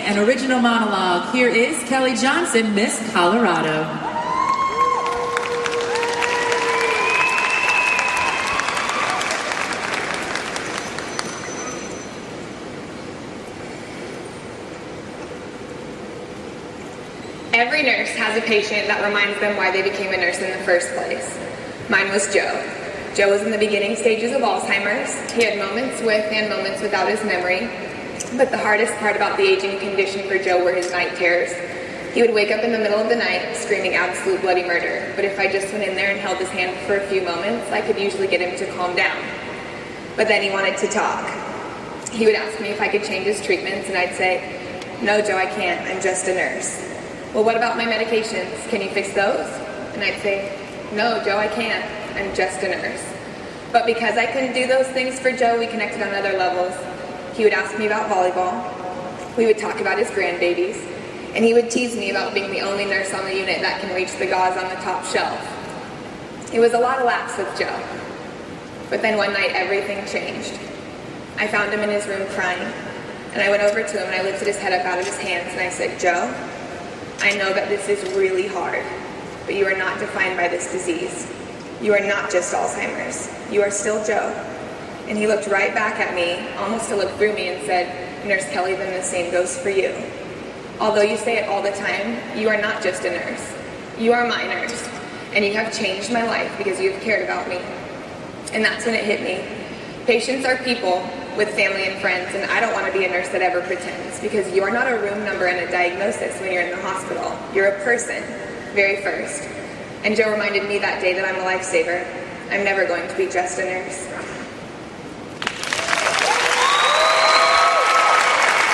an original monologue. Here is Kelly Johnson, Miss Colorado. Every nurse has a patient that reminds them why they became a nurse in the first place. Mine was Joe. Joe was in the beginning stages of Alzheimer's. He had moments with and moments without his memory. But the hardest part about the aging condition for Joe were his night terrors. He would wake up in the middle of the night screaming absolute bloody murder. But if I just went in there and held his hand for a few moments, I could usually get him to calm down. But then he wanted to talk. He would ask me if I could change his treatments, and I'd say, "No, Joe, I can't. I'm just a nurse." "Well, what about my medications? Can you fix those?" And I'd say, "No, Joe, I can't. I'm just a nurse." But because I couldn't do those things for Joe, we connected on other levels. He would ask me about volleyball. We would talk about his grandbabies. And he would tease me about being the only nurse on the unit that can reach the gauze on the top shelf. It was a lot of laughs with Joe. But then one night, everything changed. I found him in his room crying. And I went over to him and I lifted his head up out of his hands and I said, "Joe, I know that this is really hard, but you are not defined by this disease. You are not just Alzheimer's. You are still Joe." And he looked right back at me, almost to look through me, and said, "Nurse Kelley, then the same goes for you. Although you say it all the time, you are not just a nurse. You are my nurse, and you have changed my life because you have cared about me." And that's when it hit me. Patients are people with family and friends, and I don't want to be a nurse that ever pretends, because you're not a room number and a diagnosis when you're in the hospital. You're a person, very first. And Joe reminded me that day that I'm a lifesaver. I'm never going to be just a nurse.